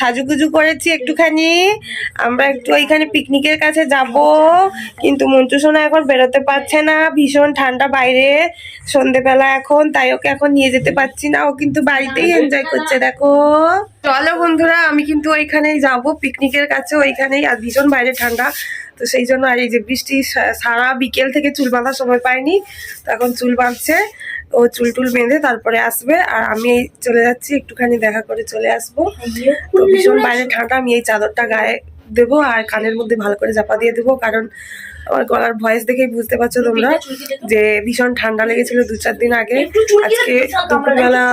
সাজুগুজু করেছি একটুখানি। আমরা একটু ওইখানে পিকনিকের কাছে যাব, কিন্তু মন্টু সোনা এখন বেরোতে পারছে না, ভীষণ ঠান্ডা বাইরে সন্ধেবেলা এখন, তাই ওকে এখন নিয়ে যেতে পারছি না। ও কিন্তু বাড়িতেই এনজয় করছে, দেখো। চলো বন্ধুরা, আমি কিন্তু ওইখানেই যাব পিকনিকের কাছে, ওইখানেই। আর ভীষণ বাইরে ঠান্ডা, তো সেই জন্য। আর এই যে বৃষ্টি সারা বিকেল থেকে চুল বাঁধার সময় পাইনি, তো এখন চুল বাঁধছে। ও চুল টুল বেঁধে তারপরে আসবে, আর আমি চলে যাচ্ছি একটুখানি দেখা করে চলে আসবো। তো ভীষণ বাইরে ঠান্ডা, আমি এই চাদরটা গায়ে দেবো আর কানের মধ্যে ভালো করে চাপা দিয়ে দেবো, কারণ আমার গলার ভয়েস দেখেই বুঝতে পারছো তোমরা যে ভীষণ ঠান্ডা লেগেছিল 2-4 দিন আগে। আজকে দুপুরবেলা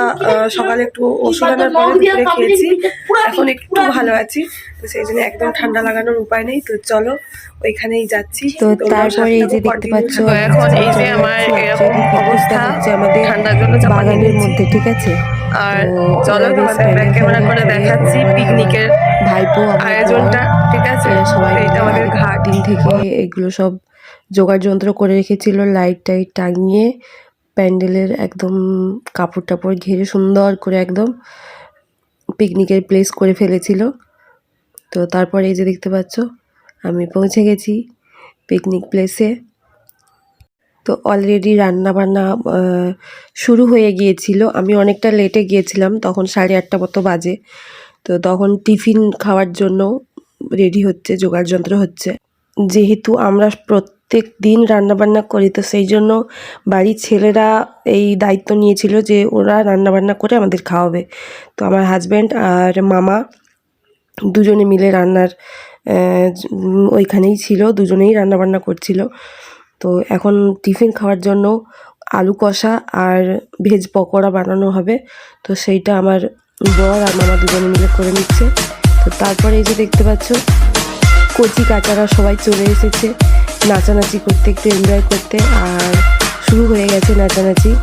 সকালে একটু ওষুধ আনার পরে দুপুরে খেয়েছি, এখন একটু ভালো আছি। তো সেই জন্য একদম ঠান্ডা লাগানোর উপায় নেই। তো চলো ওইখানেই যাচ্ছি। তো তারপরে এই যে দেখতে পাচ্ছ এখন এই যে আমার এরকম অবস্থা হচ্ছে আমাদের ঠান্ডার জন্য বাগানের মধ্যে, ঠিক আছে। আর চলো তোমাদের ব্যাক ক্যামেরা করে দেখাচ্ছি পিকনিকের ভাইপো আয়োজনটা, ঠিক আছে। সবাই এটা আমাদের ঘাট। দিন থেকে এগুলো সব জোগাড় যন্ত্র করে রেখেছিল, লাইট টাইট টাঙিয়ে প্যান্ডেলের একদম কাপড় টাপড় ঘিরে সুন্দর করে একদম পিকনিকের প্লেস করে ফেলেছিল। তো তারপরে এই যে দেখতে পাচ্ছ আমি পৌঁছে গেছি পিকনিক প্লেসে। তো অলরেডি রান্না বান্না শুরু হয়ে গিয়েছিল, আমি অনেকটা লেটে গিয়েছিলাম, তখন 8:30 মতো বাজে। তো তখন টিফিন খাওয়ার জন্য রেডি হচ্ছে, জোগাড় যন্ত্র হচ্ছে। যেহেতু আমরা প্রত্যেক দিন রান্নাবান্না করি, তো সেই জন্য বাড়ির ছেলেরা এই দায়িত্ব নিয়েছিল যে ওরা রান্নাবান্না করে আমাদের খাওয়াবে। তো আমার হাজব্যান্ড আর মামা দুজনে মিলে রান্নার ওইখানেই ছিল, দুজনেই রান্নাবান্না করছিল। তো এখন টিফিন খাওয়ার জন্য আলু কষা আর ভেজ পকোড়া বানানো হবে, তো সেইটা আমার বর আর মামা দুজনে মিলে করে নিচ্ছে। তো তারপরে এই যে দেখতে পাচ্ছ কচি কাচারা সবাই চলে এসেছে নাচানাচি করতে, একটু এনজয় করতে, আর শুরু হয়ে গেছে নাচানাচি।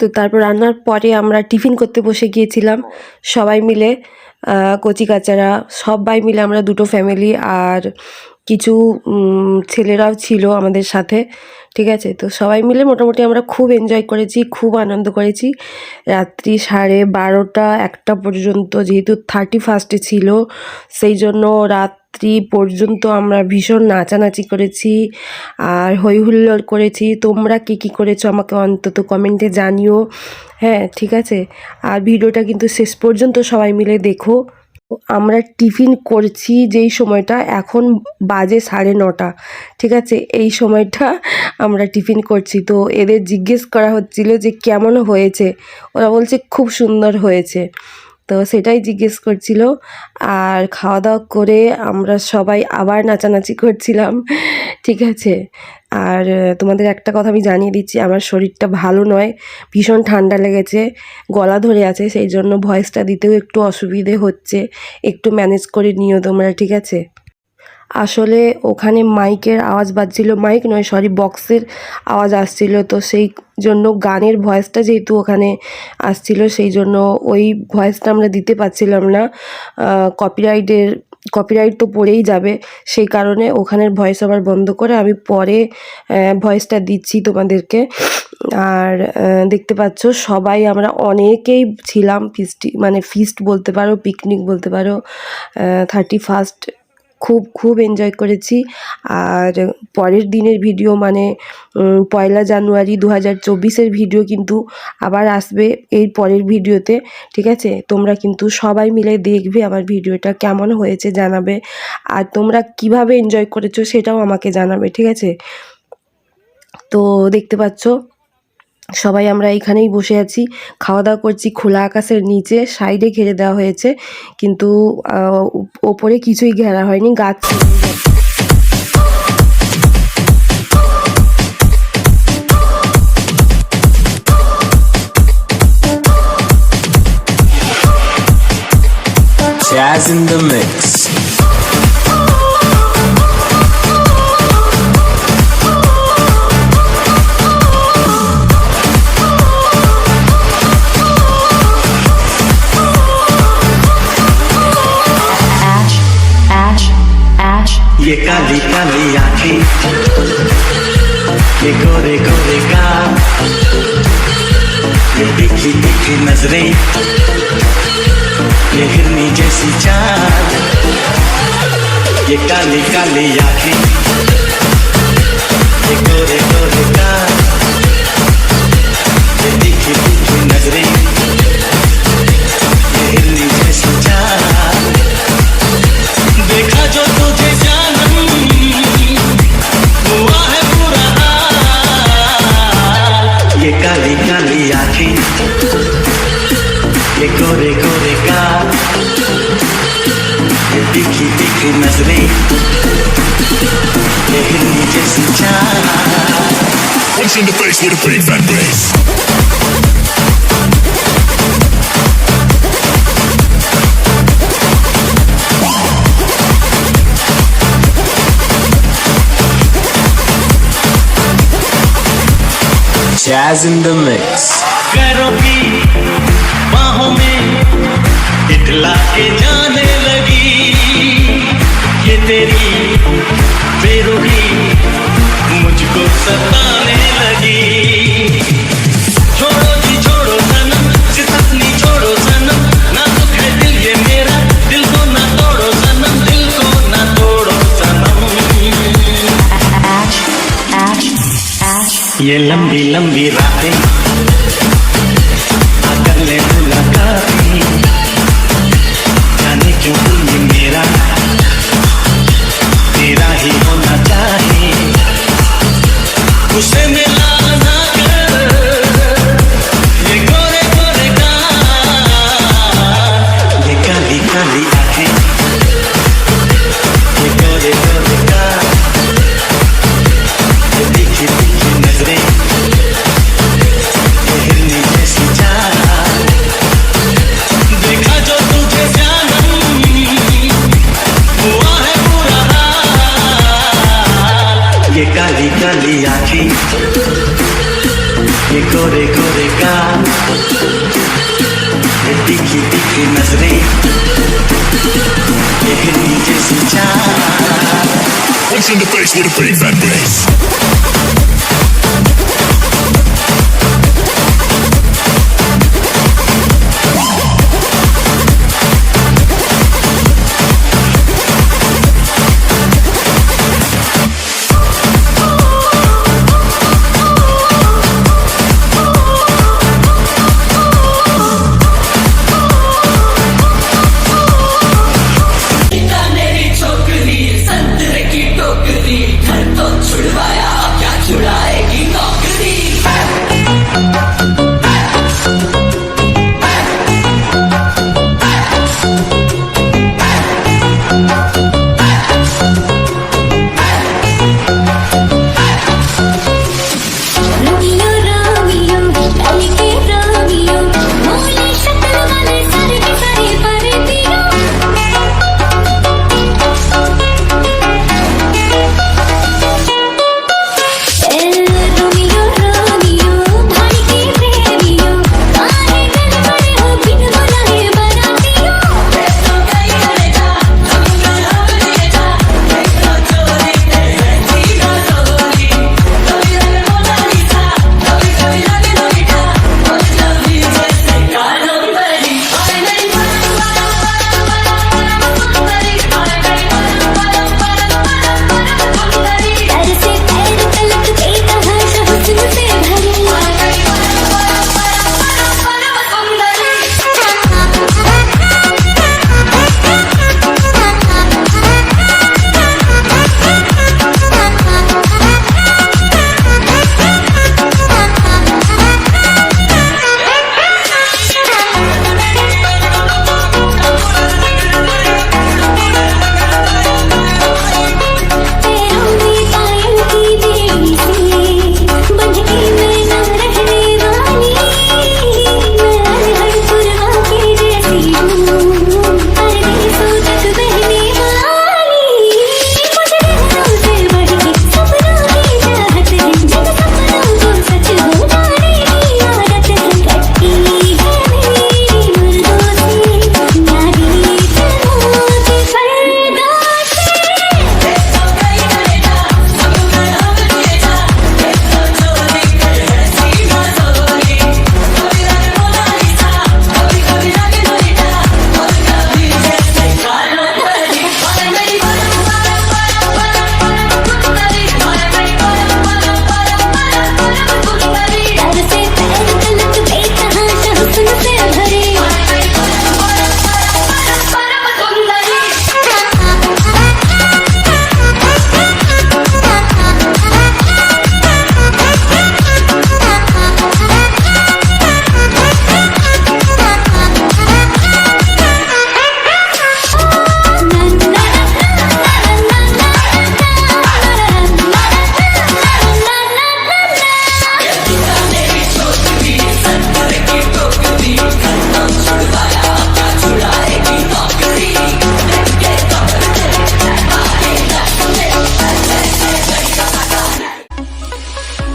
তো তারপর রান্নার পরে আমরা টিফিন করতে বসে গিয়েছিলাম সবাই মিলে, কচি কাচারা সবাই মিলে, আমরা দুটো ফ্যামিলি আর কিছু ছেলেরাও ছিল আমাদের সাথে, ঠিক আছে। তো সবাই মিলে মোটামুটি আমরা খুব এনজয় করেছি, খুব আনন্দ করেছি। রাত্রি 12:30-1টা পর্যন্ত, যেহেতু 31 ছিল সেই জন্য রাত্রি পর্যন্ত আমরা ভীষণ নাচানাচি করেছি আর হই হুল্লোড় করেছি। তোমরা কী কী করেছো আমাকে অন্তত কমেন্টে জানিও, হ্যাঁ ঠিক আছে। আর ভিডিওটা কিন্তু শেষ পর্যন্ত সবাই মিলে দেখো। আমরা টিফিন করছি যেই সময়টা, এখন বাজে 9:30, ঠিক আছে। এই সময়টা আমরা টিফিন করছি। তো এদের জিজ্ঞেস করা হচ্ছিল যে কেমন হয়েছে, ওরা বলছে খুব সুন্দর হয়েছে, তো সেটাই জিজ্ঞেস করছিল। আর খাওয়া দাওয়া করে আমরা সবাই আবার নাচানাচি করছিলাম, ঠিক আছে। আর তোমাদের একটা কথা আমি জানিয়ে দিচ্ছি, আমার শরীরটা ভালো নয়, ভীষণ ঠান্ডা লেগেছে, গলা ধরে আছে, সেই জন্য ভয়েসটা দিতেও একটু অসুবিধে হচ্ছে, একটু ম্যানেজ করে নিও তোমরা, ঠিক আছে। আসলে ওখানে মাইকের আওয়াজ বাজছিল, মাইক নয় সরি বক্সের আওয়াজ আসছিল, তো সেই জন্য গানের ভয়েসটা যেহেতু ওখানে আসছিল সেই জন্য ওই ভয়েসটা আমরা দিতে পারছিলাম না, কপিরাইট তো পড়েই যাবে, সেই কারণে ওখানের ভয়েস ওভার বন্ধ করে আমি পরে ভয়েসটা দিচ্ছি তোমাদেরকে। আর দেখতে পাচ্ছ সবাই আমরা অনেকেই ছিলাম, ফিস্ট বলতে পারো, পিকনিক বলতে পারো। 31 খুব এনজয় করেছি। আর পরের দিনের ভিডিও মানে 1 জানুয়ারি 2024-এর ভিডিও কিন্তু আবার আসবে এই পরের ভিডিওতে, ঠিক আছে। তোমরা কিন্তু সবাই মিলে দেখবে আমার ভিডিওটা কেমন হয়েছে জানাবে, আর তোমরা কিভাবে এনজয় করেছো সেটাও আমাকে জানাবে, ঠিক আছে। তো দেখতে পাচ্ছ সবাই আমরা এখানেই বসে আছি, খাওয়া দাওয়া করছি খোলা আকাশের নিচে, সাইডে ঘেরে দেওয়া হয়েছে কিন্তু ওপরে কিছুই ঘেরা হয়নি, গাছ ছিল। Jazz in the mix. ये काली काली आँखें, ये गोरे गोरे गाल, ये तीखी तीखी नजरें, ये हिरनी जैसी चाल। ये काली काली आँखें, ये गोरे गोरे गाल, ये तीखी तीखी नजरें, ये हिरनी जैसी चाल। देखा जो तुझे जानम हुआ है बुरा हाल। ये काली काली आँखें, ये गोरे गोरे गाल, ये तीखी तीखी नजरें, ये हिरनी जैसी चाल। Punch in the face with a big fat bass. Jazz in the mix. पैरों की बाहों में इतला के जाने लगी, ये तेरी बेरुखी मुझको सताने लगी। छोड़ो जी छोड़ो सनम, जिस अपनी छोड़ो सनम, ना दुख है दिल ये मेरा, दिल को ना तोड़ो सनम, दिल को ना तोड़ो सनम। ये लंबी लंबी रातें आकर ले मुलाकातें, जाने क्यों दिल ये मेरा तेरा ही होना चाहे। उसे मिला ना कर ये गोरे गोरे गाल, ये काली काली आँखें, ये गोरे गोरे गाल, ये तीखी तीखी नजरें, ये हिरनी जैसी चाल। देखा जो तुझे जानम हुआ है बुरा हाल। ये काली काली आँखें, ये गोरे गोरे का ये तीखी तीखी नजरें ये हिरनी जैसी चाल Punch in the face with a big fat bass.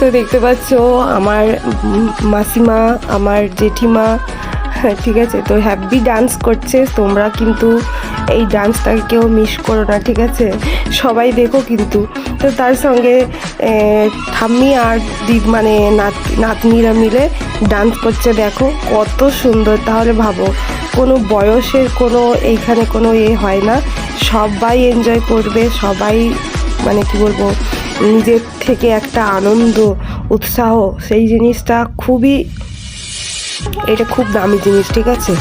তো দেখতে পাচ্ছ আমার মাসিমা, আমার জেঠিমা, ঠিক আছে, তো হ্যাপি ডান্স করছে। তোমরা কিন্তু এই ডান্সটাকে কেউ মিস করো না, ঠিক আছে, সবাই দেখো কিন্তু। তো তার সঙ্গে ঠাম্মি আর মানে নাতনিরা মিলে ডান্স করছে, দেখো কত সুন্দর। তাহলে ভাবো কোনো বয়সের কোনো এইখানে কোনো হয় না, সবাই এনজয় করবে, সবাই মানে কি বলবো, নিজের থেকে একটা আনন্দ উৎসাহ, সেই জিনিসটা খুবই, এটা খুব দামি জিনিস, ঠিক আছে।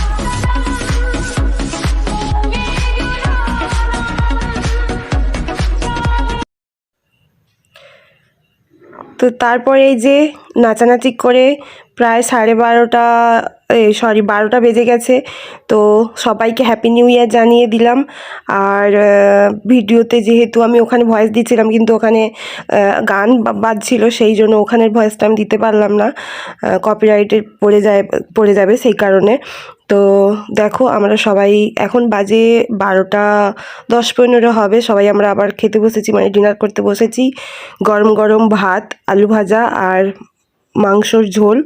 তো তারপরে এই যে নাচানাচি করে প্রায় 12:30 বেজে গেছে। তো সবাইকে হ্যাপি নিউ ইয়ার জানিয়ে দিলাম। আর ভিডিওতে যেহেতু আমি ওখানে ভয়েস দিচ্ছিলাম, কিন্তু ওখানে গান বাজছিল, সেই জন্য ওখানের ভয়েসটা আমি দিতে পারলাম না, কপিরাইটে পড়ে যাবে সেই কারণে। তো দেখো আমরা সবাই, এখন বাজে 12:10-15 হবে, সবাই আমরা আবার খেতে বসেছি, মানে ডিনার করতে বসেছি। গরম গরম ভাত, আলু ভাজা আর মাংসর ঝোল।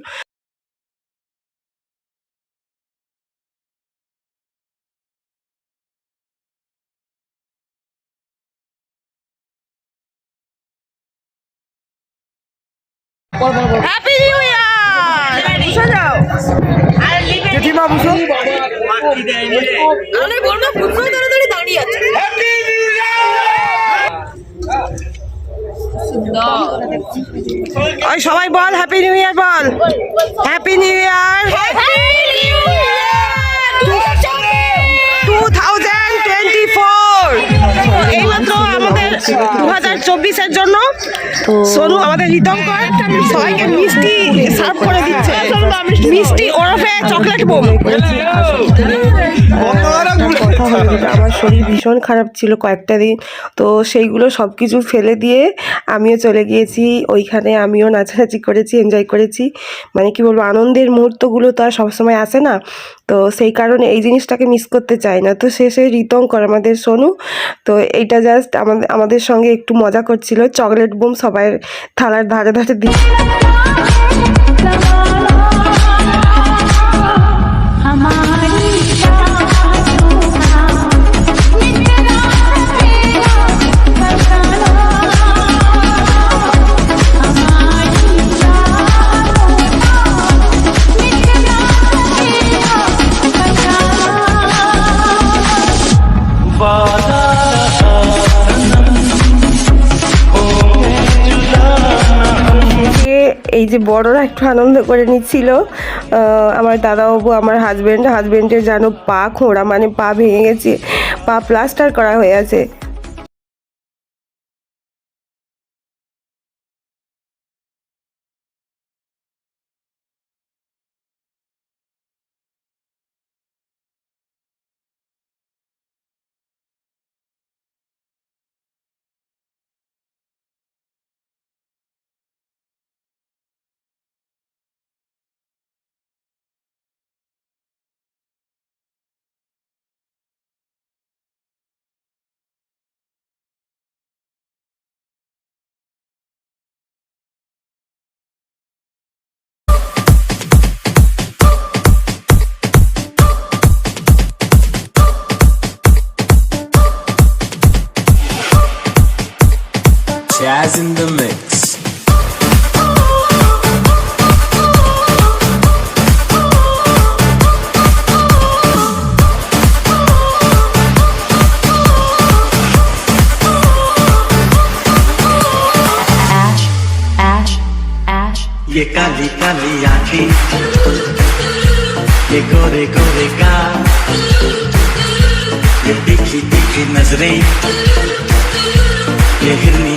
Happy new year! বুঝে যাও জেঠিমা, বুঝো আমি বলবো বুঝো, তাড়াতাড়ি দাঁড়িয়ে আছে। ওই সবাই বল হ্যাপি নিউ ইয়ার, বল হ্যাপি নিউ ইয়ার 2024। এইমাত্র আমাদের 2024-এর জন্য সোনু আমাদের রিতঙ্কর সবাইকে মিষ্টি সার্ভ করে দিচ্ছে। মিষ্টি ওরফে চকলেট বোম। আমার শরীর ভীষণ খারাপ ছিল কয়েকটা দিন, তো সেইগুলো সব কিছু ফেলে দিয়ে আমিও চলে গিয়েছি ওইখানে। আমিও নাচানাচি করেছি, এনজয় করেছি। মানে কি বলবো, আনন্দের মুহূর্তগুলো তো আর সবসময় আসে না, তো সেই কারণে এই জিনিসটাকে মিস করতে চাই না। তো শেষে রিতঙ্কর আমাদের সোনু তো এইটা জাস্ট আমাদের সঙ্গে একটু মজা করছিল, চকলেট বুম সবাই থালার ধারে ধারে দিয়ে। এই যে বড়রা একটু আনন্দ করে নিচ্ছিল। আমার দাদাবাবু, আমার হাজবেন্ডের যেন পা খোঁড়া, মানে পা ভেঙে গেছে, পা প্লাস্টার করা হয়ে আছে। Jazz in the mix. ये काली काली आंखें, ये गोरे गोरे गाल, ये तीखी तीखी नजरें, ये हिरनी